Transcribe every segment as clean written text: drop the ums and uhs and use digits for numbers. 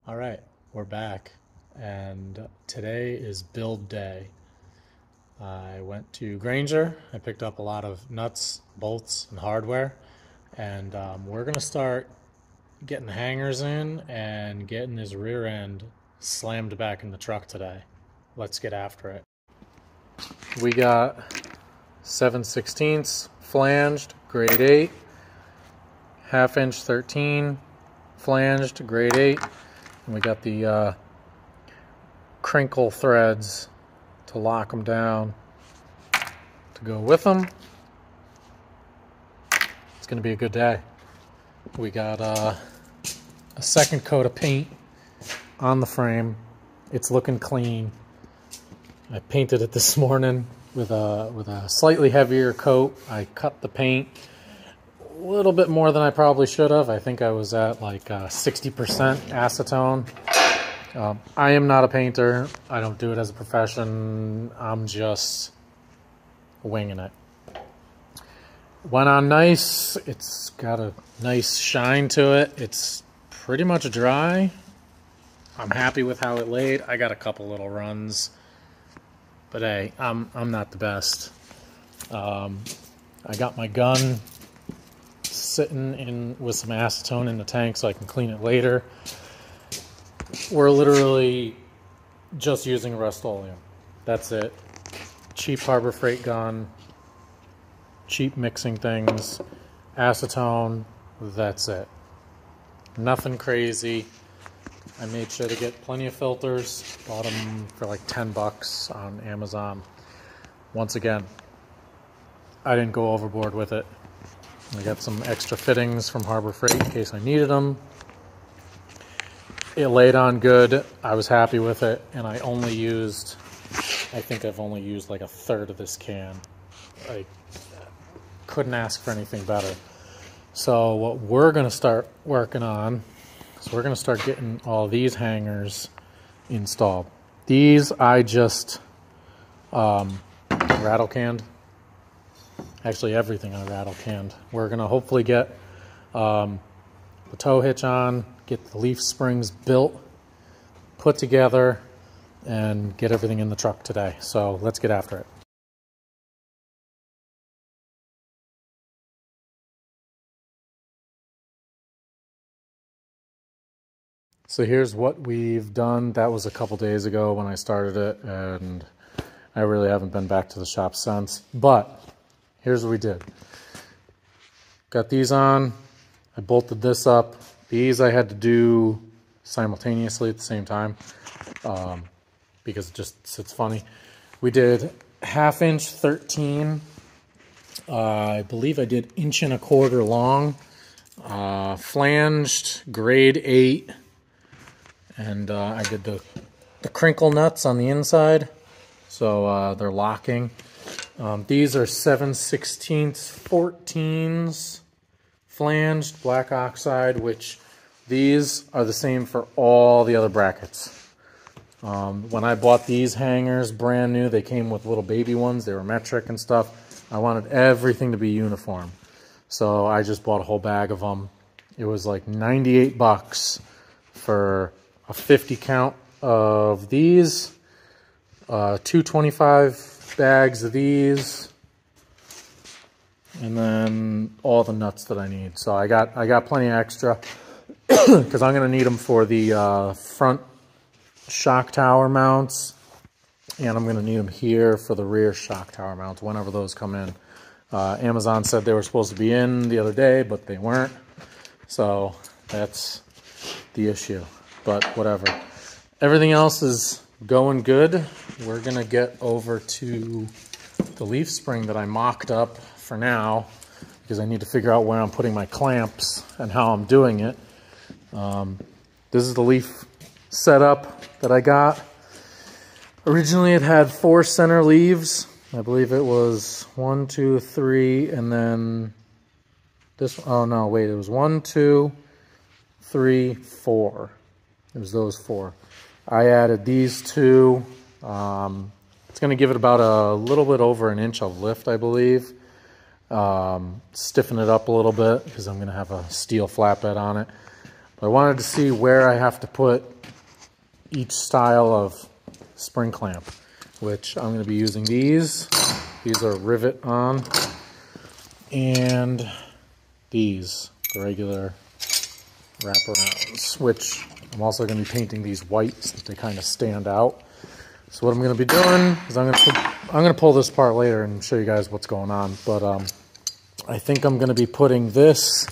All right, we're back, and today is build day. I went to Granger. I picked up a lot of nuts, bolts, and hardware, and we're gonna start getting hangers in and getting this rear end slammed back in the truck today. Let's get after it. We got 7/16 flanged, grade 8, 1/2 inch 13 flanged, grade 8. And we got the crinkle threads to lock them down to go with them. It's going to be a good day. We got a second coat of paint on the frame. It's looking clean. I painted it this morning with a slightly heavier coat. I cut the paint a little bit more than I probably should have. I think I was at like 60% acetone. I am not a painter. I don't do it as a profession. I'm just winging it. Went on nice. It's got a nice shine to it. It's pretty much dry. I'm happy with how it laid. I got a couple little runs, but hey, I'm not the best. I got my gun sitting in with some acetone in the tank so I can clean it later. We're literally just using Rust-Oleum. That's it. Cheap Harbor Freight gun, cheap mixing things, acetone, that's it. Nothing crazy. I made sure to get plenty of filters, bought them for like 10 bucks on Amazon. Once again, I didn't go overboard with it. I got some extra fittings from Harbor Freight in case I needed them. It laid on good. I was happy with it, and I think I've only used like a third of this can. I couldn't ask for anything better. So what we're going to start working on is we're going to start getting all these hangers installed. These I just rattle canned. Actually, everything I rattle canned. We're going to hopefully get the tow hitch on, get the leaf springs built, put together, and get everything in the truck today. So let's get after it. So here's what we've done. That was a couple days ago when I started it, and I really haven't been back to the shop since. But here's what we did. Got these on. I bolted this up. These I had to do simultaneously at the same time because it just sits funny. We did 1/2 inch 13. I believe I did 1¼ inch long. Flanged, grade 8. And I did the crinkle nuts on the inside. So they're locking. These are 7/16 14s flanged black oxide, which these are the same for all the other brackets. When I bought these hangers brand new, they came with little baby ones. They were metric and stuff. I wanted everything to be uniform. So I just bought a whole bag of them. It was like 98 bucks for a 50 count of these, 225 bags of these, and then all the nuts that I need. So I got plenty of extra because I'm going to need them for the front shock tower mounts, and I'm going to need them here for the rear shock tower mounts whenever those come in. Amazon said they were supposed to be in the other day, but they weren't. So that's the issue, but whatever. Everything else is going good. We're going to get over to the leaf spring that I mocked up for now because I need to figure out where I'm putting my clamps and how I'm doing it. This is the leaf setup that I got. Originally it had 4 center leaves. I believe it was 1, 2, 3, and then this. Oh no, wait, it was 1, 2, 3, 4. It was those 4. I added these 2. It's going to give it about a little bit over 1 inch of lift, I believe. Stiffen it up a little bit because I'm going to have a steel flatbed on it. I wanted to see where I have to put each style of spring clamp, which I'm going to be using these. These are rivet on, and these, the regular wraparounds, which I'm also going to be painting these white so that they kind of stand out. So what I'm going to be doing is I'm going to pull this apart later and show you guys what's going on. But I think I'm going to be putting this,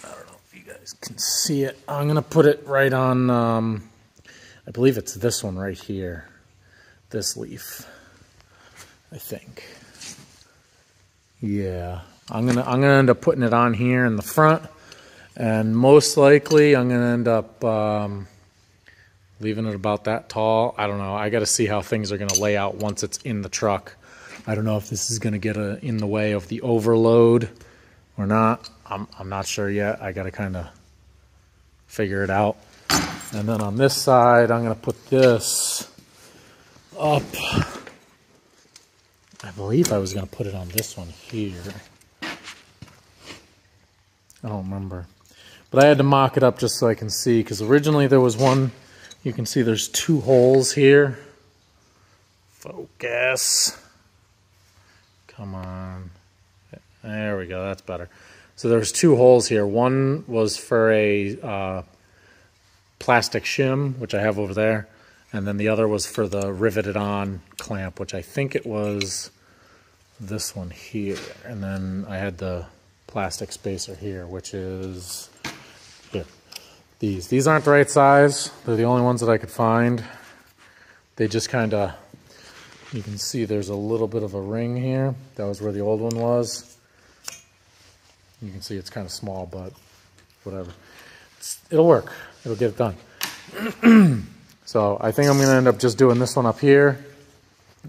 I don't know if you guys can see it, I'm going to put it right on, I believe it's this one right here, this leaf, I think. Yeah, I'm gonna end up putting it on here in the front, and most likely I'm gonna end up leaving it about that tall. I don't know. I got to see how things are gonna lay out once it's in the truck. I don't know if this is gonna get in the way of the overload or not. I'm not sure yet. I got to kind of figure it out. And then on this side, I'm gonna put this up. I believe I was going to put it on this one here. I don't remember. But I had to mock it up just so I can see, because originally there was one, you can see there's two holes here. Focus. Come on. There we go, that's better. So there's two holes here. One was for a plastic shim, which I have over there. And then the other was for the riveted on clamp, which I think it was this one here. And then I had the plastic spacer here, which is here. These aren't the right size. They're the only ones that I could find. They just kind of, you can see there's a little bit of a ring here. That was where the old one was. You can see it's kind of small, but whatever. It'll work. It'll get it done. So I think I'm going to end up just doing this one up here,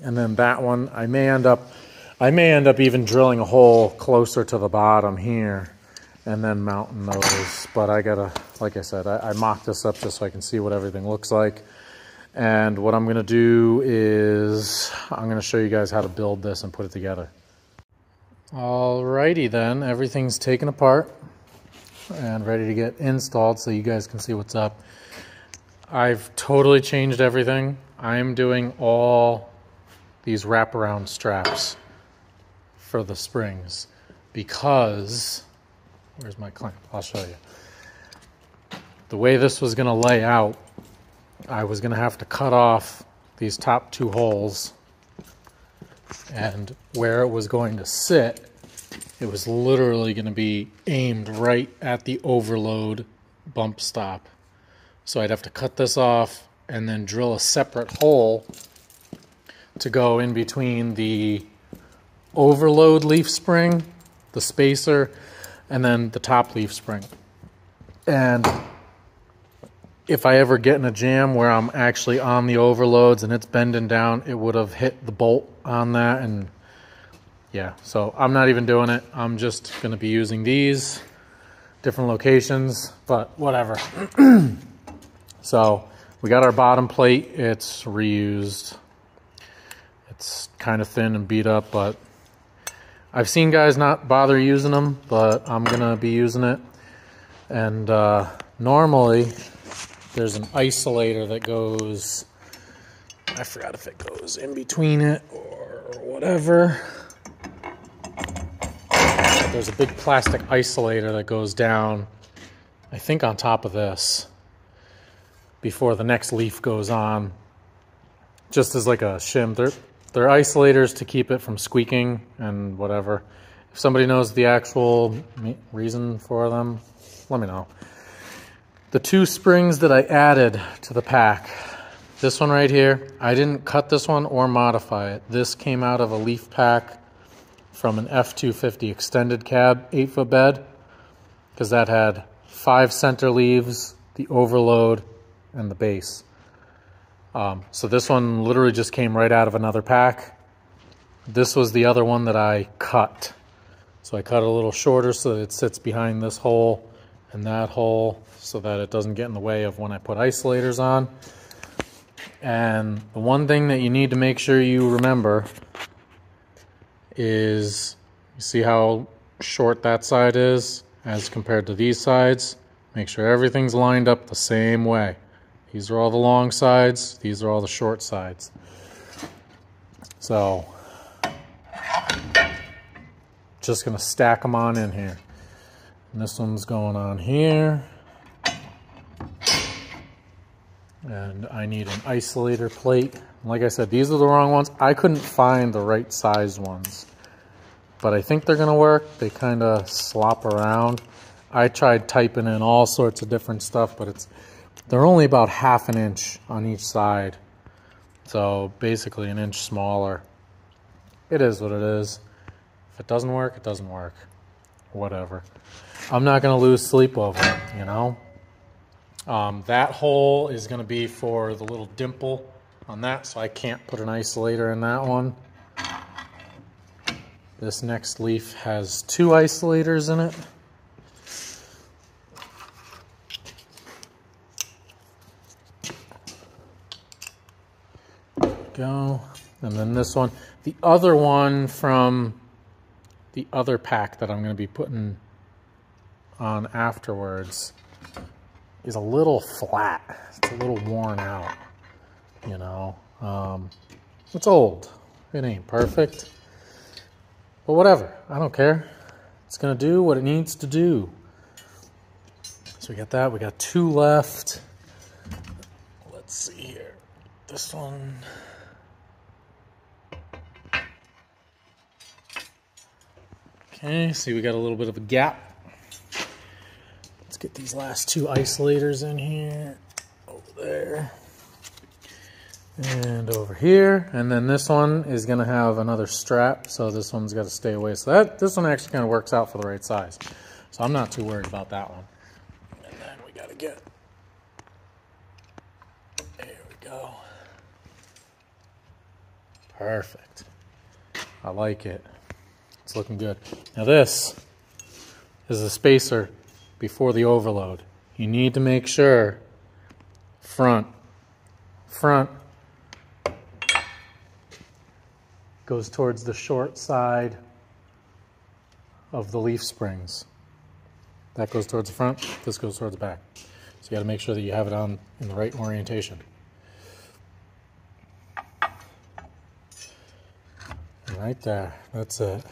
and then that one I may end up even drilling a hole closer to the bottom here, and then mounting those. But I gotta, like I said, I mocked this up just so I can see what everything looks like. And what I'm going to do is I'm going to show you guys how to build this and put it together. Alrighty then, everything's taken apart and ready to get installed so you guys can see what's up. I've totally changed everything. I'm doing all these wraparound straps for the springs because, where's my clamp? I'll show you. The way this was going to lay out, I was going to have to cut off these top two holes, and where it was going to sit, it was literally going to be aimed right at the overload bump stop. So I'd have to cut this off and then drill a separate hole to go in between the overload leaf spring, the spacer, and then the top leaf spring. And if I ever get in a jam where I'm actually on the overloads and it's bending down, it would have hit the bolt on that. And yeah, so I'm not even doing it. I'm just going to be using these different locations, but whatever. So we got our bottom plate. It's reused. It's kind of thin and beat up, but I've seen guys not bother using them, but I'm going to be using it. And normally there's an isolator that goes, I forgot if it goes in between it or whatever. There's a big plastic isolator that goes down, I think on top of this, before the next leaf goes on, just as like a shim. They're isolators to keep it from squeaking and whatever. If somebody knows the actual reason for them, let me know. The two springs that I added to the pack, this one right here, I didn't cut this one or modify it. This came out of a leaf pack from an F250 extended cab 8-foot bed, because that had 5 center leaves, the overload, and the base. So this one literally just came right out of another pack. This was the other one that I cut. So I cut it a little shorter so that it sits behind this hole and that hole so that it doesn't get in the way of when I put isolators on. And the one thing that you need to make sure you remember is, you see how short that side is as compared to these sides? Make sure everything's lined up the same way. These are all the long sides, these are all the short sides. So, just gonna stack them on in here. And this one's going on here. And I need an isolator plate. Like I said, these are the wrong ones. I couldn't find the right size ones, but I think they're gonna work. They kind of slop around. I tried typing in all sorts of different stuff, but they're only about 1/2 inch on each side. So basically an inch smaller. It is what it is. If it doesn't work, it doesn't work. Whatever. I'm not gonna lose sleep over it, you know? That hole is gonna be for the little dimple on that, so I can't put an isolator in that one. This next leaf has 2 isolators in it. There we go. And then this one, the other one from the other pack that I'm going to be putting on afterwards is a little flat. It's a little worn out, you know. It's old. It ain't perfect. But whatever. I don't care. It's going to do what it needs to do. So we got that. We got 2 left. Let's see here. This one. Okay, see we got a little bit of a gap. Let's get these last 2 isolators in here. Over there. And over here. And then this one is going to have another strap, so this one's got to stay away. So this one actually kind of works out for the right size. So I'm not too worried about that one. And then we got to get... There we go. Perfect. I like it. It's looking good. Now this is a spacer before the overload. You need to make sure front goes towards the short side of the leaf springs. That goes towards the front, this goes towards the back. So you got to make sure that you have it on in the right orientation. Right there, that's it.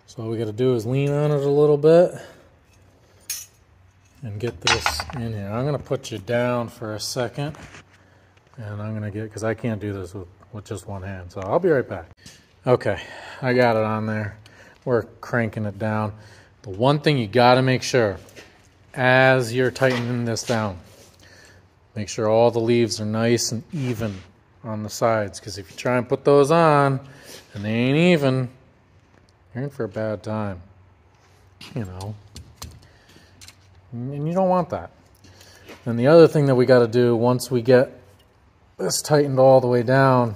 So all we got to do is lean on it a little bit and get this in here. I'm going to put you down for a second, and I'm going to get, because I can't do this with just one hand, so I'll be right back. Okay, I got it on there. We're cranking it down. The one thing you got to make sure as you're tightening this down, make sure all the leaves are nice and even on the sides, because if you try and put those on and they ain't even, you're in for a bad time, you know, and you don't want that. And the other thing that we got to do once we get this tightened all the way down,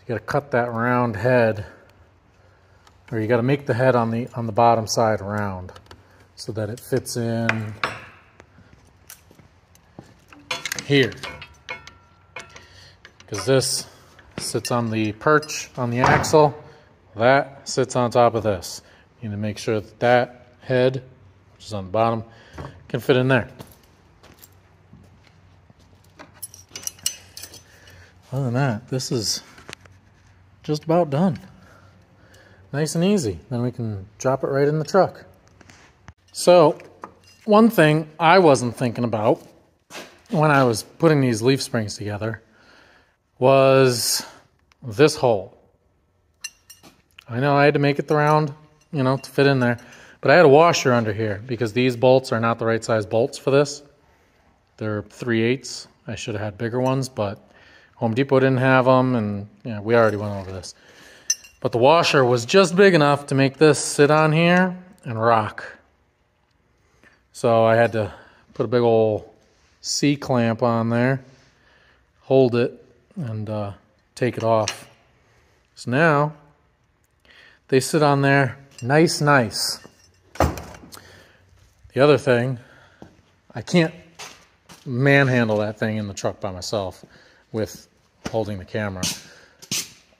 you got to cut that round head, or you got to make the head on the bottom side round so that it fits in here, because this sits on the perch on the axle, that sits on top of this. You need to make sure that that head, which is on the bottom, can fit in there. Other than that, this is just about done. Nice and easy. Then we can drop it right in the truck. So, one thing I wasn't thinking about when I was putting these leaf springs together was this hole. I know I had to make it the round, you know, to fit in there, but I had a washer under here because these bolts are not the right size bolts for this. They're 3/8. I should have had bigger ones, but Home Depot didn't have them, and yeah, we already went over this. But the washer was just big enough to make this sit on here and rock. So I had to put a big old C-clamp on there, hold it, and take it off. So now they sit on there nice. The other thing, I can't manhandle that thing in the truck by myself with holding the camera.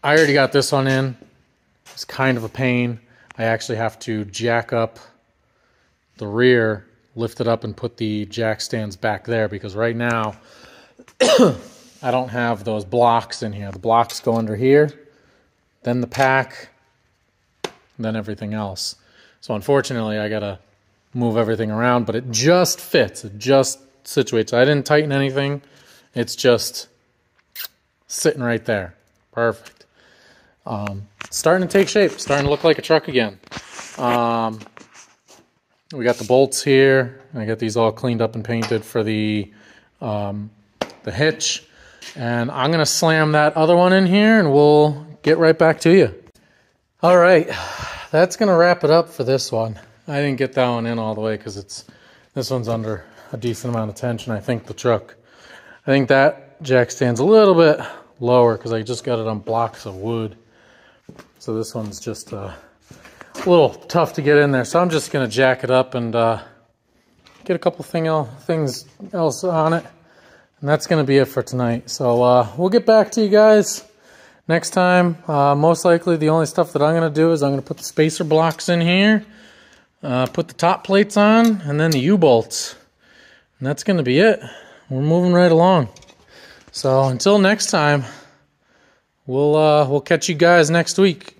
I already got this one in. It's kind of a pain. I actually have to jack up the rear lift it up and put the jack stands back there, because right now I don't have those blocks in here. The blocks go under here, then the pack, then everything else. So unfortunately I gotta move everything around, but it just fits. It just situates. I didn't tighten anything. It's just sitting right there. Perfect. Starting to take shape. Starting to look like a truck again. We got the bolts here. I got these all cleaned up and painted for the hitch. And I'm going to slam that other one in here and we'll get right back to you. All right. That's going to wrap it up for this one. I didn't get that one in all the way because this one's under a decent amount of tension. I think that jack stand's a little bit lower because I just got it on blocks of wood. So this one's just a little tough to get in there. So I'm just going to jack it up and get a couple things else on it. And that's going to be it for tonight. So we'll get back to you guys next time. Most likely the only stuff that I'm going to do is I'm going to put the spacer blocks in here, put the top plates on, and then the U-bolts. And that's going to be it. We're moving right along. So until next time, we'll catch you guys next week.